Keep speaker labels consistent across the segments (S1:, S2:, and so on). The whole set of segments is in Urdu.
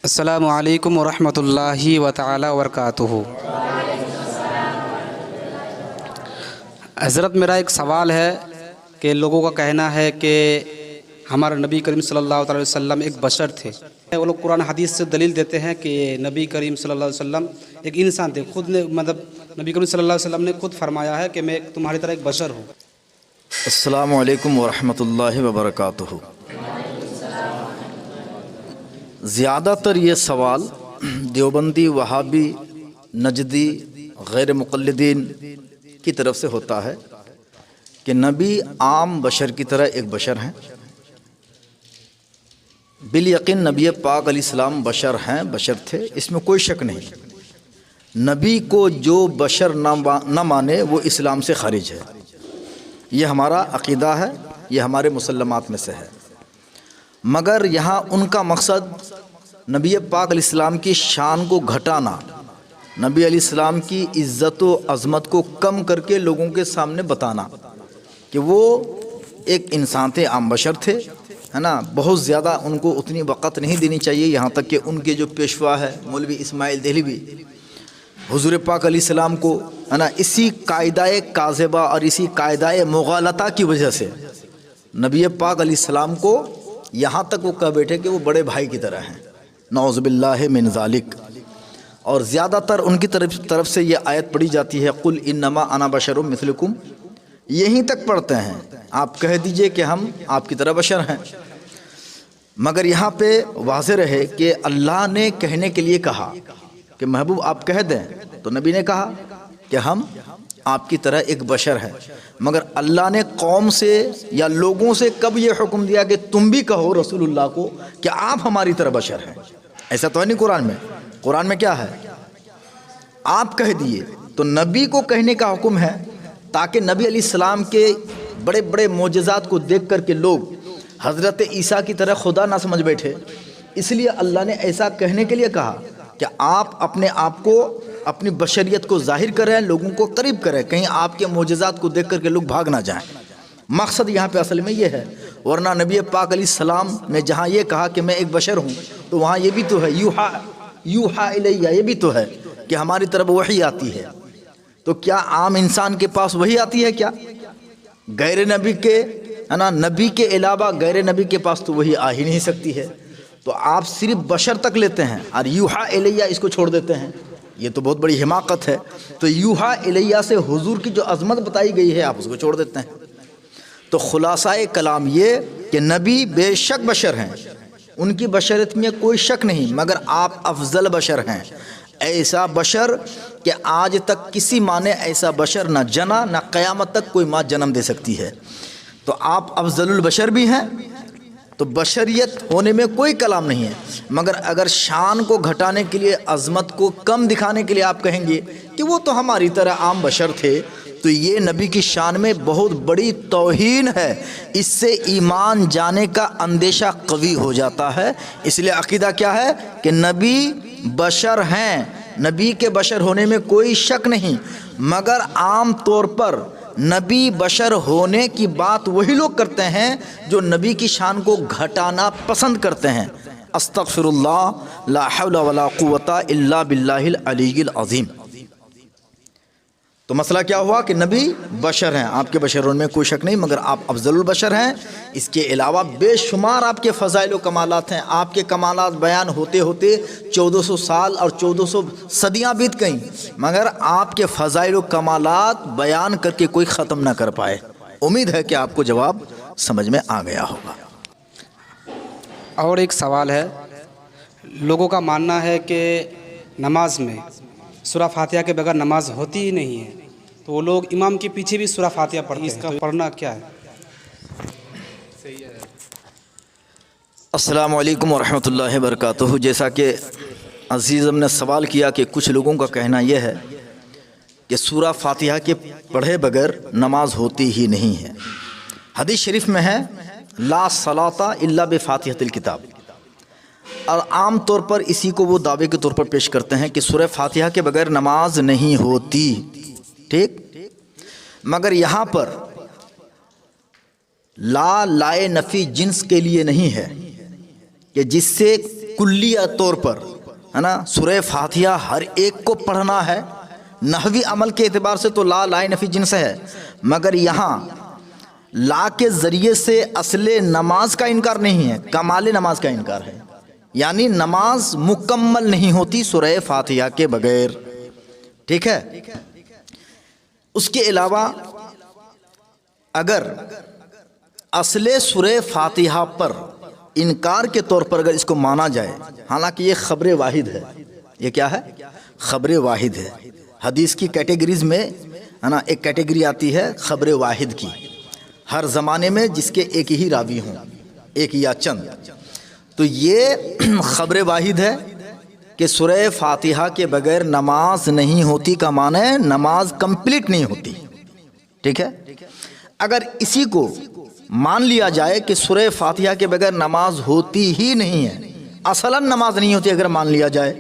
S1: السلام علیکم ورحمۃ اللہ تعالی وبرکاتہ۔ حضرت میرا ایک سوال ہے کہ لوگوں کا کہنا ہے کہ ہمارے نبی کریم صلی اللہ علیہ وسلم ایک بشر تھے۔ وہ لوگ قرآن حدیث سے دلیل دیتے ہیں کہ نبی کریم صلی اللہ علیہ وسلم ایک انسان تھے، خود نے نبی کریم صلی اللہ علیہ وسلم نے خود فرمایا ہے کہ میں تمہاری طرح ایک بشر ہوں۔
S2: السلام علیکم ورحمۃ اللہ وبرکاتہ۔ زیادہ تر یہ سوال دیوبندی، وہابی، نجدی، غیر مقلدین کی طرف سے ہوتا ہے کہ نبی عام بشر کی طرح ایک بشر ہیں۔ بالیقین نبی پاک علیہ السلام بشر ہیں، بشر تھے، اس میں کوئی شک نہیں۔ نبی کو جو بشر نہ مانے وہ اسلام سے خارج ہے، یہ ہمارا عقیدہ ہے، یہ ہمارے مسلمات میں سے ہے۔ مگر یہاں ان کا مقصد نبی پاک علیہ السلام کی شان کو گھٹانا، نبی علیہ السلام کی عزت و عظمت کو کم کر کے لوگوں کے سامنے بتانا کہ وہ ایک انسان تھے، عام بشر تھے، ہے نا۔ بہت زیادہ ان کو اتنی وقت نہیں دینی چاہیے، یہاں تک کہ ان کے جو پیشوا ہے مولوی اسماعیل دہلوی، حضور پاک علیہ السلام کو، ہے نا، اسی قاعدہ کاذبہ اور اسی قاعدہ مغالطہ کی وجہ سے نبی پاک علیہ السلام کو یہاں تک وہ کہہ بیٹھے کہ وہ بڑے بھائی کی طرح ہیں، نعوذ باللہ من ذالک۔ اور زیادہ تر ان کی طرف سے یہ آیت پڑھی جاتی ہے، قل انما انا بشر مثلکم، یہیں تک پڑھتے ہیں، آپ کہہ دیجئے کہ ہم آپ کی طرح بشر ہیں۔ مگر یہاں پہ واضح رہے کہ اللہ نے کہنے کے لیے کہا کہ محبوب آپ کہہ دیں، تو نبی نے کہا کہ ہم آپ کی طرح ایک بشر ہے۔ مگر اللہ نے قوم سے یا لوگوں سے کب یہ حکم دیا کہ تم بھی کہو رسول اللہ کو کہ آپ ہماری طرح بشر ہیں؟ ایسا تو ہے نہیں قرآن میں۔ قرآن میں کیا ہے؟ آپ کہہ دیے، تو نبی کو کہنے کا حکم ہے تاکہ نبی علیہ السلام کے بڑے بڑے معجزات کو دیکھ کر کے لوگ حضرت عیسیٰ کی طرح خدا نہ سمجھ بیٹھے۔ اس لیے اللہ نے ایسا کہنے کے لیے کہا کہ آپ اپنے آپ کو، اپنی بشریت کو ظاہر کریں، لوگوں کو قریب کریں، کہیں آپ کے معجزات کو دیکھ کر کے لوگ بھاگ نہ جائیں۔ مقصد یہاں پہ اصل میں یہ ہے، ورنہ نبی پاک علیہ السلام نے جہاں یہ کہا کہ میں ایک بشر ہوں، تو وہاں یہ بھی تو ہے یوحا الیہ، یہ بھی تو ہے کہ ہماری طرف وحی آتی ہے۔ تو کیا عام انسان کے پاس وحی آتی ہے کیا؟ غیر نبی کے، ہے نا، نبی کے علاوہ غیر نبی کے پاس تو وحی آ ہی نہیں سکتی ہے۔ تو آپ صرف بشر تک لیتے ہیں اور یوحا الیہ اس کو چھوڑ دیتے ہیں، یہ تو بہت بڑی حماقت ہے۔ تو یوحا الیہ سے حضور کی جو عظمت بتائی گئی ہے آپ اس کو چھوڑ دیتے ہیں۔ تو خلاصہ کلام یہ کہ نبی بے شک بشر ہیں، ان کی بشریت میں کوئی شک نہیں، مگر آپ افضل بشر ہیں، ایسا بشر کہ آج تک کسی ماں نے ایسا بشر نہ جنا، نہ قیامت تک کوئی ماں جنم دے سکتی ہے۔ تو آپ افضل البشر بھی ہیں، تو بشریت ہونے میں کوئی کلام نہیں ہے۔ مگر اگر شان کو گھٹانے کے لیے، عظمت کو کم دکھانے کے لیے آپ کہیں گے کہ وہ تو ہماری طرح عام بشر تھے، تو یہ نبی کی شان میں بہت بڑی توہین ہے، اس سے ایمان جانے کا اندیشہ قوی ہو جاتا ہے۔ اس لیے عقیدہ کیا ہے کہ نبی بشر ہیں، نبی کے بشر ہونے میں کوئی شک نہیں، مگر عام طور پر نبی بشر ہونے کی بات وہی لوگ کرتے ہیں جو نبی کی شان کو گھٹانا پسند کرتے ہیں۔ استغفر اللہ، لا حول ولا قوت الا باللہ العلی العظیم۔ تو مسئلہ کیا ہوا کہ نبی بشر ہیں، آپ کے بشر ہونے میں کوئی شک نہیں، مگر آپ افضل البشر ہیں۔ اس کے علاوہ بے شمار آپ کے فضائل و کمالات ہیں، آپ کے کمالات بیان ہوتے ہوتے 1400 سال اور 1400 صدیاں بیت گئیں، مگر آپ کے فضائل و کمالات بیان کر کے کوئی ختم نہ کر پائے۔ امید ہے کہ آپ کو جواب سمجھ میں آ گیا ہوگا۔
S1: اور ایک سوال ہے، لوگوں کا ماننا ہے کہ نماز میں سورہ فاتحہ کے بغیر نماز ہوتی ہی نہیں ہے، تو وہ لوگ امام کے پیچھے بھی سورہ فاتحہ پڑھتے ہیں، اس کا پڑھنا کیا ہے؟
S2: السلام علیکم ورحمۃ اللہ وبرکاتہ۔ جیسا کہ عزیزم نے سوال کیا کہ کچھ لوگوں کا کہنا یہ ہے کہ سورہ فاتحہ کے پڑھے بغیر نماز ہوتی ہی نہیں ہے۔ حدیث شریف میں ہے لا صلاۃ الا بفاتحۃ الکتاب، اور عام طور پر اسی کو وہ دعوے کے طور پر پیش کرتے ہیں کہ سورہ فاتحہ کے بغیر نماز نہیں ہوتی، ٹھیک۔ مگر یہاں پر لا لائے نفی جنس کے لیے نہیں ہے کہ جس سے کلیہ طور پر ہے نا سورہ فاتحہ ہر ایک کو پڑھنا ہے۔ نحوی عمل کے اعتبار سے تو لا لائے نفی جنس ہے، مگر یہاں لا کے ذریعے سے اصل نماز کا انکار نہیں ہے، کمال نماز کا انکار ہے، یعنی نماز مکمل نہیں ہوتی سورہ فاتحہ کے بغیر، ٹھیک ہے۔ اس کے علاوہ اگر اصل سورہ فاتحہ پر انکار کے طور پر اگر اس کو مانا جائے، حالانکہ یہ خبر واحد ہے، یہ کیا ہے؟ خبر واحد ہے۔ حدیث کی کیٹیگریز میں ہے نا ایک کیٹیگری آتی ہے خبر واحد کی، ہر زمانے میں جس کے ایک ہی راوی ہوں، ایک یا چند، تو یہ خبر واحد ہے کہ سورہ فاتحہ کے بغیر نماز نہیں ہوتی کا معنی ہے نماز کمپلیٹ نہیں ہوتی، ٹھیک ہے۔ اگر اسی کو مان لیا جائے کہ سورہ فاتحہ کے بغیر نماز ہوتی ہی نہیں ہے، اصلاً نماز نہیں ہوتی، اگر مان لیا جائے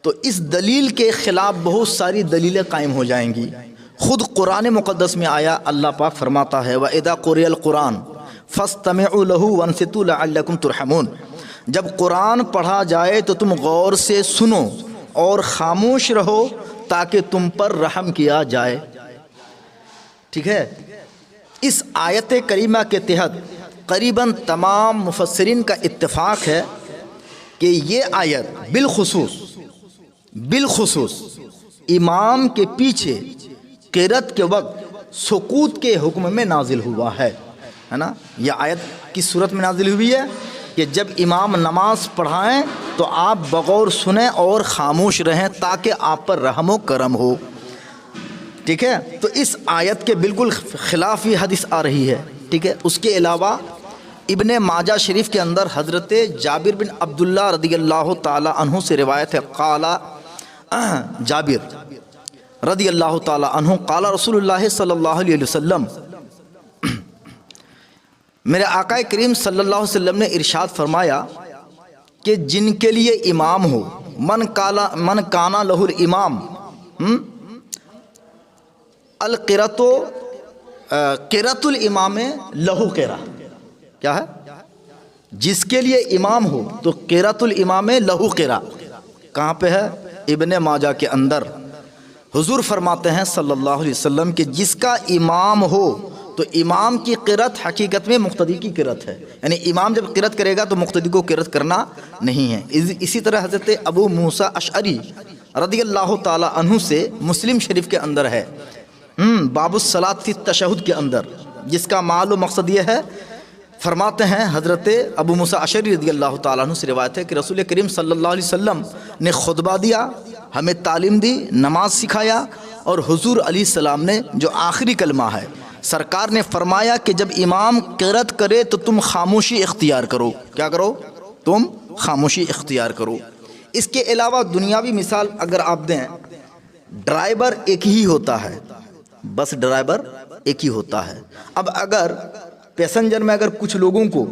S2: تو اس دلیل کے خلاف بہت ساری دلیلیں قائم ہو جائیں گی۔ خود قرآن مقدس میں آیا، اللہ پاک فرماتا ہے وَإِذَا قُرِئَ الْقُرْآنُ فَاسْتَمِعُوا لَهُ وَانصِتُوا لَعَلَّكُمْ تُرْحَمُونَ، جب قرآن پڑھا جائے تو تم غور سے سنو اور خاموش رہو تاکہ تم پر رحم کیا جائے، ٹھیک ہے۔ اس آیت کریمہ کے تحت قریباً تمام مفسرین کا اتفاق ہے کہ یہ آیت بالخصوص امام کے پیچھے قرأت کے وقت سکوت کے حکم میں نازل ہوا ہے نا۔ یہ آیت کس صورت میں نازل ہوئی ہے کہ جب امام نماز پڑھائیں تو آپ بغور سنیں اور خاموش رہیں تاکہ آپ پر رحم و کرم ہو، ٹھیک ہے۔ تو اس آیت کے بالکل خلاف یہ حدیث آ رہی ہے، ٹھیک ہے۔ اس کے علاوہ ابن ماجہ شریف کے اندر حضرت جابر بن عبداللہ رضی اللہ تعالی عنہ سے روایت ہے، قال جابر رضی اللہ تعالی عنہ قال رسول اللہ صلی اللہ علیہ وسلم، میرے آقا کریم صلی اللہ علیہ وسلم نے ارشاد فرمایا کہ جن کے لیے امام ہو، من کانا لہ الامام القرۃ قرۃ الامام لہو قرہ، کیا ہے؟ جس کے لیے امام ہو تو قرۃ الامام لہو قرہ، کہاں پہ ہے؟ ابن ماجہ کے اندر۔ حضور فرماتے ہیں صلی اللہ علیہ وسلم کہ جس کا امام ہو تو امام کی قرأت حقیقت میں مقتدی کی قرأت ہے، یعنی امام جب قرأت کرے گا تو مقتدی کو قرأت کرنا نہیں ہے۔ اسی طرح حضرت ابو موسیٰ اشعری رضی اللہ تعالی عنہ سے مسلم شریف کے اندر ہے، باب الصلاۃ فی التشہد کے اندر، جس کا مال و مقصد یہ ہے، فرماتے ہیں حضرت ابو موسیٰ اشعری رضی اللہ تعالیٰ عنہ سے روایت ہے کہ رسول کریم صلی اللہ علیہ وسلم نے خطبہ دیا، ہمیں تعلیم دی، نماز سکھایا، اور حضور علیہ السلام نے جو آخری کلمہ ہے، سرکار نے فرمایا کہ جب امام قرأت کرے تو تم خاموشی اختیار کرو، کیا کرو؟ تم خاموشی اختیار کرو۔ اس کے علاوہ دنیاوی مثال اگر آپ دیں، ڈرائیور ایک ہی ہوتا ہے، بس ڈرائیور ایک ہی ہوتا ہے۔ اب اگر پیسنجر میں اگر کچھ لوگوں کو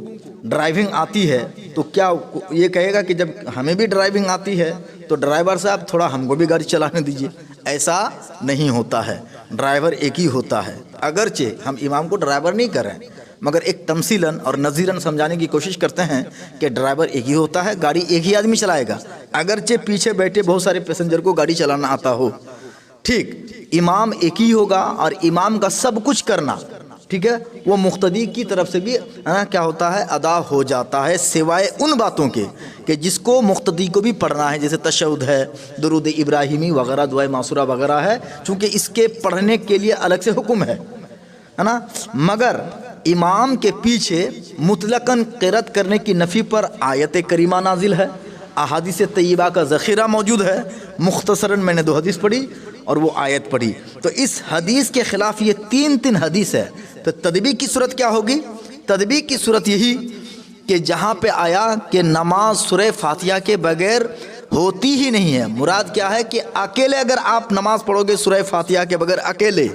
S2: ڈرائیونگ آتی ہے تو کیا یہ کہے گا کہ جب ہمیں بھی ڈرائیونگ آتی ہے تو ڈرائیور صاحب تھوڑا ہم کو بھی گاڑی چلانے دیجیے؟ ایسا نہیں ہوتا ہے، ڈرائیور ایک ہی ہوتا ہے۔ اگرچہ ہم امام کو ڈرائیور نہیں کریں، مگر ایک تمثیلاً اور نظیراً سمجھانے کی کوشش کرتے ہیں کہ ڈرائیور ایک ہی ہوتا ہے، گاڑی ایک ہی آدمی چلائے گا، اگرچہ پیچھے بیٹھے بہت سارے پیسنجر کو گاڑی چلانا آتا ہو، ٹھیک، امام ایک ہی ہوگا، اور امام کا سب کچھ کرنا، ٹھیک ہے، وہ مقتدی کی طرف سے بھی کیا ہوتا ہے؟ ادا ہو جاتا ہے، سوائے ان باتوں کے کہ جس کو مقتدی کو بھی پڑھنا ہے، جیسے تشہد ہے، درود ابراہیمی وغیرہ، دعائے معصورہ وغیرہ ہے، چونکہ اس کے پڑھنے کے لیے الگ سے حکم ہے نا۔ مگر امام کے پیچھے مطلقاً قرأت کرنے کی نفی پر آیت کریمہ نازل ہے، احادیث طیبہ کا ذخیرہ موجود ہے، مختصراً میں نے 2 حدیث پڑھی اور وہ آیت پڑھی، تو اس حدیث کے خلاف یہ 3 حدیث ہے۔ تو تدبیر کی صورت کیا ہوگی؟ تدبیر کی صورت یہی کہ جہاں پہ آیا کہ نماز سورہ فاتحہ کے بغیر ہوتی ہی نہیں ہے، مراد کیا ہے کہ اکیلے اگر آپ نماز پڑھو گے سورہ فاتحہ کے بغیر، اکیلے،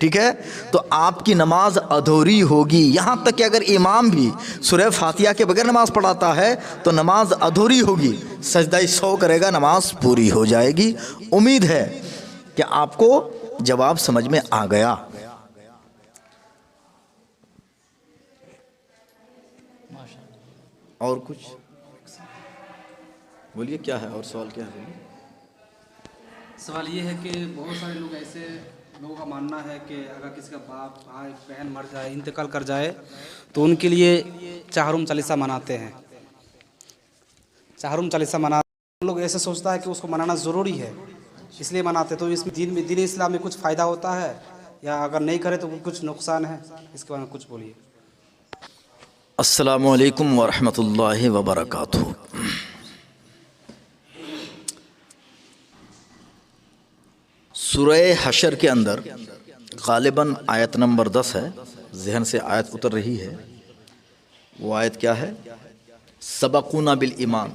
S2: ٹھیک ہے؟ تو آپ کی نماز ادھوری ہوگی. یہاں تک کہ اگر امام بھی سورہ فاتحہ کے بغیر نماز پڑھاتا ہے تو نماز ادھوری ہوگی. سجدہ سہو کرے گا, نماز پوری ہو جائے گی. امید ہے کہ آپ کو جواب سمجھ میں آ گیا. اور کچھ بولیے, کیا ہے اور سوال کیا ہے؟
S1: سوال یہ ہے کہ بہت سارے لوگ ایسے لوگوں کا ماننا ہے کہ اگر کسی کا باپ بھائی بہن مر جائے, انتقال کر جائے, تو ان کے لیے چہارم چالیسہ مناتے ہیں. چہارم چالیسہ مناتے لوگ ایسے سوچتا ہے کہ اس کو منانا ضروری ہے, اس لیے مناتے. تو اس میں دین اسلام میں کچھ فائدہ ہوتا ہے, یا اگر نہیں کرے تو کچھ نقصان ہے؟ اس کے بارے میں کچھ بولیے.
S2: السلام علیکم ورحمۃ اللہ وبرکاتہ. سورہ حشر کے اندر غالباً آیت نمبر 10 ہے, ذہن سے آیت اتر رہی ہے. وہ آیت کیا ہے؟ سبقونا بالایمان.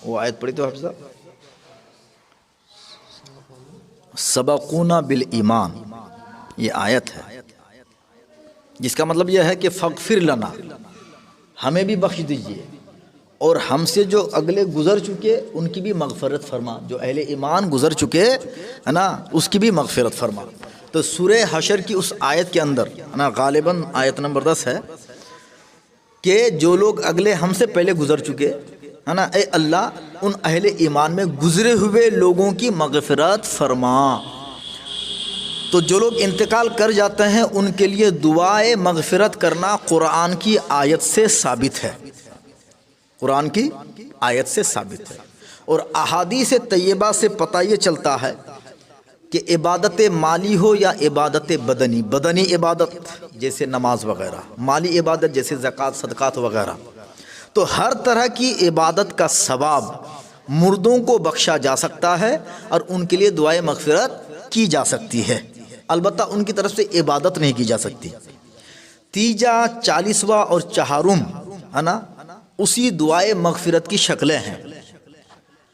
S2: وہ آیت پڑھی تو حافظ صاحب, سبقونا بالایمان, یہ آیت ہے جس کا مطلب یہ ہے کہ فغفر لنا, ہمیں بھی بخش دیجئے, اور ہم سے جو اگلے گزر چکے ان کی بھی مغفرت فرما. جو اہل ایمان گزر چکے ہے نا, اس کی بھی مغفرت فرما. تو سورہ حشر کی اس آیت کے اندر ہے نا, غالباً آیت نمبر 10 ہے کہ جو لوگ اگلے ہم سے پہلے گزر چکے ہے نا, اے اللہ ان اہل ایمان میں گزرے ہوئے لوگوں کی مغفرت فرما. تو جو لوگ انتقال کر جاتے ہیں ان کے لیے دعائے مغفرت کرنا قرآن کی آیت سے ثابت ہے, قرآن کی آیت سے ثابت ہے. اور احادیث طیبہ سے پتہ یہ چلتا ہے کہ عبادت مالی ہو یا عبادت بدنی, بدنی عبادت جیسے نماز وغیرہ, مالی عبادت جیسے زکوٰۃ صدقات وغیرہ, تو ہر طرح کی عبادت کا ثواب مردوں کو بخشا جا سکتا ہے اور ان کے لیے دعائے مغفرت کی جا سکتی ہے. البتہ ان کی طرف سے عبادت نہیں کی جا سکتی. تیجا, چالیسواں اور چہارم ہے نا, اسی دعائے مغفرت کی شکلیں ہیں.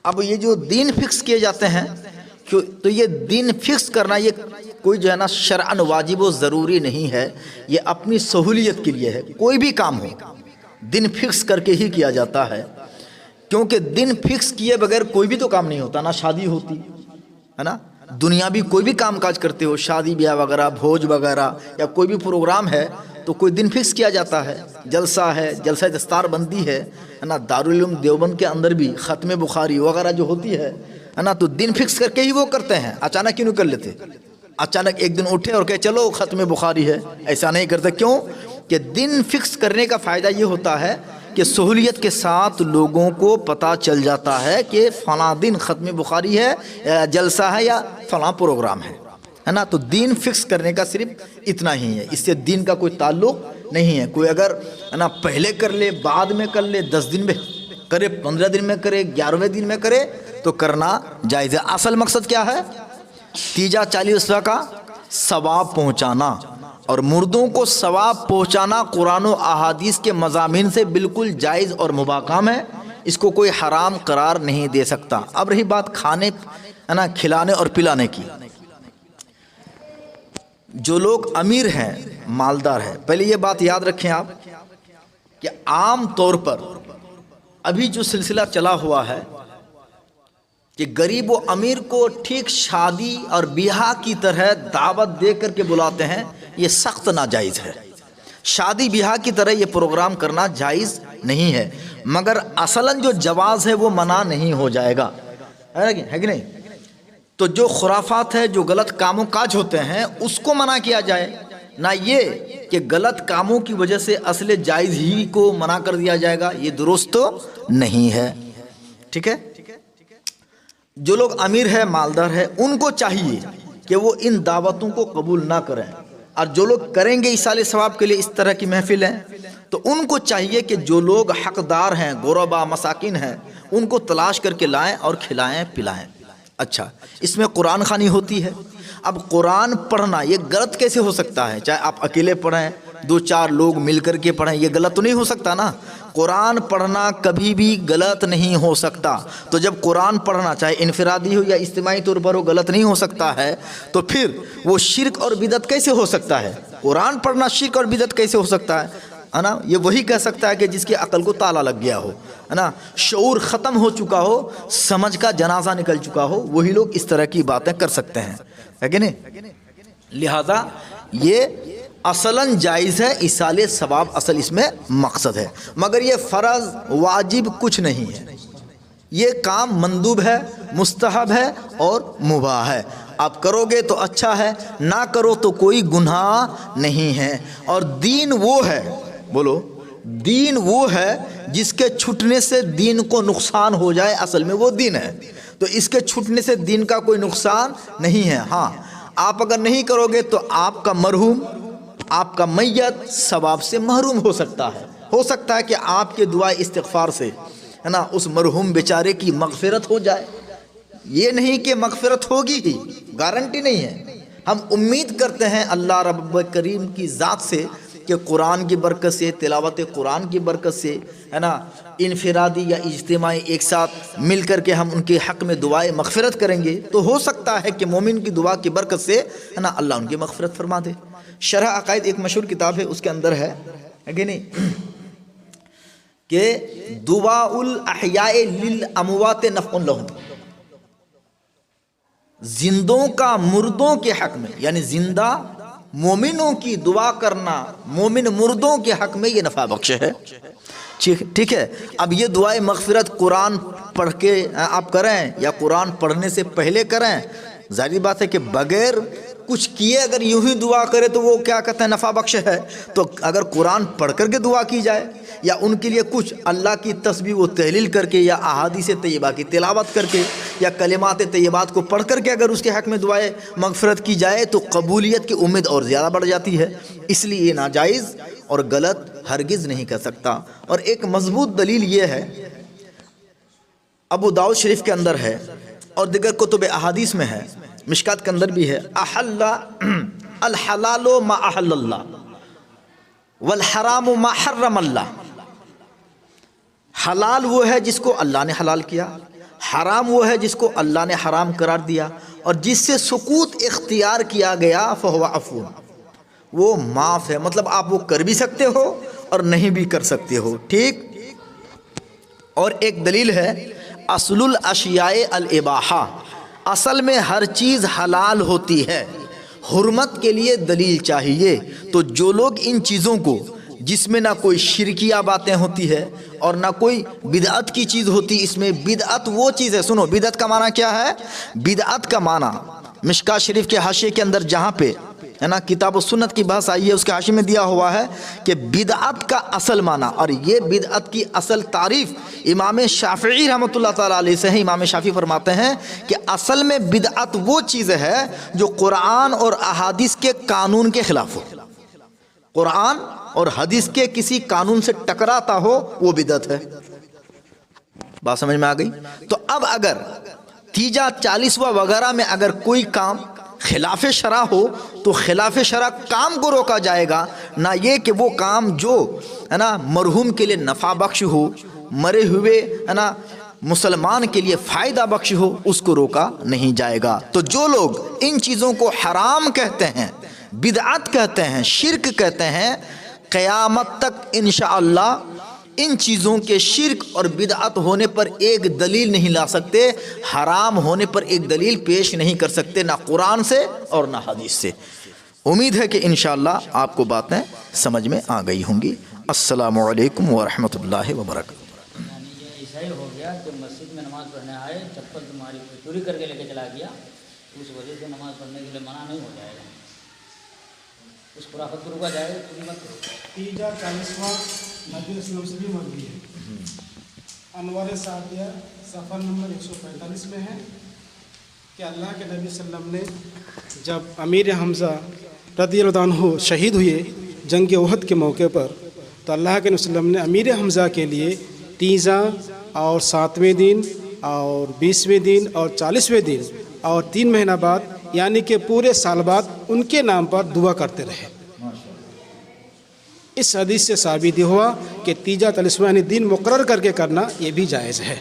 S2: اب یہ جو دین فکس کیے جاتے ہیں, تو یہ دین فکس کرنا یہ کوئی جو ہے نا شرعاً واجب و ضروری نہیں ہے, یہ اپنی سہولیت کے لیے ہے. کوئی بھی کام ہو دن فکس کر کے ہی کیا جاتا ہے, کیونکہ دن فکس کیے بغیر کوئی بھی تو کام نہیں ہوتا. نہ شادی ہوتی ہے نا, دنیاوی کوئی بھی کام کاج کرتے ہو, شادی بیاہ وغیرہ, بھوج وغیرہ, یا کوئی بھی پروگرام ہے تو کوئی دن فکس کیا جاتا ہے. جلسہ ہے, جلسہ دستار بندی ہے نا, دارالعلوم دیوبند کے اندر بھی ختم بخاری وغیرہ جو ہوتی ہے نا, تو دن فکس کر کے ہی وہ کرتے ہیں. اچانک کیوں نہیں کر لیتے؟ اچانک ایک دن اٹھے اور کہ چلو ختم بخاری ہے, ایسا نہیں کرتے. کیوں کہ دن فکس کرنے کا فائدہ یہ ہوتا ہے کہ سہولیت کے ساتھ لوگوں کو پتہ چل جاتا ہے کہ فلاں دن ختم بخاری ہے, یا جلسہ ہے, یا فلاں پروگرام ہے نا. تو دین فکس کرنے کا صرف اتنا ہی ہے, اس سے دین کا کوئی تعلق نہیں ہے. کوئی اگر ہے نا پہلے کر لے, بعد میں کر لے, 10 دن میں کرے, 15 دن میں کرے, 11ویں دن میں کرے, تو کرنا جائز ہے. اصل مقصد کیا ہے؟ تیجا چالیسواں کا ثواب پہنچانا, اور مردوں کو ثواب پہنچانا قرآن و احادیث کے مضامین سے بالکل جائز اور مباح کام ہے. اس کو کوئی حرام قرار نہیں دے سکتا. اب رہی بات کھانے ہے نا, کھلانے اور پلانے کی. جو لوگ امیر ہیں, مالدار ہیں, پہلے یہ بات یاد رکھیں آپ کہ عام طور پر ابھی جو سلسلہ چلا ہوا ہے کہ غریب و امیر کو ٹھیک شادی اور بیاہ کی طرح دعوت دے کر کے بلاتے ہیں, یہ سخت ناجائز ہے. شادی بیاہ کی طرح یہ پروگرام کرنا جائز نہیں ہے, مگر اصلاً جو جواز ہے وہ منع نہیں ہو جائے گا, ہے کہ نہیں؟ تو جو خرافات ہے, جو غلط کاموں کاج ہوتے ہیں, اس کو منع کیا جائے, نہ یہ کہ غلط کاموں کی وجہ سے اصل جائز ہی کو منع کر دیا جائے گا. یہ درست تو نہیں ہے. ٹھیک ہے؟ جو لوگ امیر ہے, مالدار ہے, ان کو چاہیے کہ وہ ان دعوتوں کو قبول نہ کریں, اور جو لوگ کریں گے ایصال ثواب کے لیے اس طرح کی محفلیں, تو ان کو چاہیے کہ جو لوگ حقدار ہیں, غربا, مساکین ہیں, ان کو تلاش کر کے لائیں اور کھلائیں پلائیں. اچھا, اس میں قرآن خوانی ہوتی ہے. اب قرآن پڑھنا یہ غلط کیسے ہو سکتا ہے؟ چاہے آپ اکیلے پڑھیں, دو چار لوگ مل کر کے پڑھیں، یہ غلط تو نہیں ہو سکتا نا؟ قرآن پڑھنا کبھی بھی غلط نہیں ہو سکتا. تو جب قرآن پڑھنا چاہے انفرادی ہو یا اجتماعی طور پر ہو غلط نہیں ہو سکتا ہے، تو پھر وہ شرک اور بدعت کیسے ہو سکتا ہے؟ قرآن پڑھنا شرک اور بدعت کیسے ہو سکتا ہے نا؟ یہ وہی کہہ سکتا ہے کہ جس کی عقل کو تالا لگ گیا ہو، ہے نا، شعور ختم ہو چکا ہو، سمجھ کا جنازہ نکل چکا ہو، وہی لوگ اس طرح کی باتیں کر سکتے ہیں، ہے کہ نہیں؟ لہذا یہ اصلاً جائز ہے، ایصال ثواب اصل اس میں مقصد ہے، مگر یہ فرض واجب کچھ نہیں ہے، یہ کام مندوب ہے، مستحب ہے اور مباح ہے. آپ کرو گے تو اچھا ہے، نہ کرو تو کوئی گناہ نہیں ہے. اور دین وہ ہے، بولو، دین وہ ہے جس کے چھٹنے سے دین کو نقصان ہو جائے، اصل میں وہ دین ہے. تو اس کے چھٹنے سے دین کا کوئی نقصان نہیں ہے. ہاں، آپ اگر نہیں کرو گے تو آپ کا مرحوم، آپ کا میت ثواب سے محروم ہو سکتا ہے. ہو سکتا ہے کہ آپ کے دعا استغفار سے، ہے نا، اس مرحوم بیچارے کی مغفرت ہو جائے. یہ نہیں کہ مغفرت ہوگی ہی، گارنٹی نہیں ہے. ہم امید کرتے ہیں اللہ رب کریم کی ذات سے کہ قرآن کی برکت سے، تلاوت قرآن کی برکت سے، ہے نا، انفرادی یا اجتماعی ایک ساتھ مل کر کے ہم ان کے حق میں دعائیں مغفرت کریں گے تو ہو سکتا ہے کہ مومن کی دعا کی برکت سے، ہے نا، اللہ ان کی مغفرت فرما دے. شرح عقائد ایک مشہور کتاب ہے، اس کے اندر ہے کہ نہیں کہ دعاء الاحیاء للاموات نفع لہم، زندوں کا مردوں کے حق میں، یعنی زندہ مومنوں کی دعا کرنا مومن مردوں کے حق میں یہ نفع بخش ہے. ٹھیک ہے. اب یہ دعائیں مغفرت قرآن پڑھ کے آپ کریں یا قرآن پڑھنے سے پہلے کریں، ظاہری بات ہے کہ بغیر کچھ کیے اگر یوں ہی دعا کرے تو وہ کیا کہتے ہیں، نفع بخش ہے. تو اگر قرآن پڑھ کر کے دعا کی جائے یا ان کے لیے کچھ اللہ کی تسبیح و تحلیل کر کے یا احادیث طیبہ کی تلاوت کر کے یا کلمات طیبات کو پڑھ کر کے اگر اس کے حق میں دعائیں مغفرت کی جائے تو قبولیت کی امید اور زیادہ بڑھ جاتی ہے. اس لیے یہ ناجائز اور غلط ہرگز نہیں کر سکتا. اور ایک مضبوط دلیل یہ ہے، ابو داؤد شریف کے اندر ہے اور دیگر کتب احادیث میں ہے، مشکات کے اندر بھی ہے، احل الحلال ما احل اللہ والحرام ما حرم اللہ. حلال وہ ہے جس کو اللہ نے حلال کیا، حرام وہ ہے جس کو اللہ نے حرام قرار دیا، اور جس سے سکوت اختیار کیا گیا فہو عفو، وہ معاف ہے. مطلب آپ وہ کر بھی سکتے ہو اور نہیں بھی کر سکتے ہو. ٹھیک. اور ایک دلیل ہے، اصل الاشیاء الاباحہ، اصل میں ہر چیز حلال ہوتی ہے، حرمت کے لیے دلیل چاہیے. تو جو لوگ ان چیزوں کو جس میں نہ کوئی شرکیہ باتیں ہوتی ہے اور نہ کوئی بدعت کی چیز ہوتی، اس میں بدعت وہ چیز ہے، سنو بدعت کا معنی کیا ہے؟ بدعت کا معنی مشکات شریف کے حاشیے کے اندر جہاں پہ، ہے نا، کتاب و سنت کی بحث آئی ہے اس کے حاشیے میں دیا ہوا ہے کہ بدعت کا اصل معنی، اور یہ بدعت کی اصل تعریف امام شافعی رحمۃ اللہ تعالیٰ علیہ سے ہے. امام شافعی فرماتے ہیں کہ اصل میں بدعت وہ چیز ہے جو قرآن اور احادیث کے قانون کے خلاف ہو، قرآن اور حدیث کے کسی قانون سے ٹکراتا ہو، وہ بدعت ہے. بات سمجھ میں آ گئی؟ تو اب اگر تیجا 40واں وغیرہ میں اگر کوئی کام خلاف شرع ہو تو خلاف شرع کام کو روکا جائے گا، نہ یہ کہ وہ کام جو، ہے نا، مرحوم کے لیے نفع بخش ہو، مرے ہوئے، ہے نا، مسلمان کے لیے فائدہ بخش ہو، اس کو روکا نہیں جائے گا. تو جو لوگ ان چیزوں کو حرام کہتے ہیں، بدعت کہتے ہیں، شرک کہتے ہیں، قیامت تک انشاءاللہ ان چیزوں کے شرک اور بدعت ہونے پر ایک دلیل نہیں لا سکتے، حرام ہونے پر ایک دلیل پیش نہیں کر سکتے، نہ قرآن سے اور نہ حدیث سے. امید ہے کہ انشاءاللہ آپ کو باتیں سمجھ میں آ گئی ہوں گی. السلام علیکم ورحمۃ اللہ وبرکاتہ.
S3: ایسا ہی ہو گیا کہ مسجد میں نماز پڑھنے آئے، چپل تمہاری چوری کر کے لے کے چلا گیا، اس وجہ سے نماز پڑھنے کے لیے منع نہیں ہو جائے گا، اس خرافت کو روکا جائے گا، پوری مت کرو.
S4: تیجا 40واں نبی اسلام سے بھی مروی ہے. انوار سعدیہ صفحہ نمبر 145 میں ہے کہ اللہ کے نبی صلی اللہ علیہ وسلم نے جب امیر حمزہ رضی اللہ عنہ شہید ہوئے جنگ احد کے موقع پر، تو اللہ کے نبی صلی اللہ علیہ وسلم نے امیر حمزہ کے لیے تیزاں اور 7ویں دن اور 20ویں دن اور 40ویں دن اور 3 مہینہ بعد، یعنی کہ پورے سال بعد ان کے نام پر دعا کرتے رہے. اس حدیث سے ثابت ہوا کہ تیجا تلسمہ یعنی دین مقرر کر کے کرنا یہ بھی جائز ہے.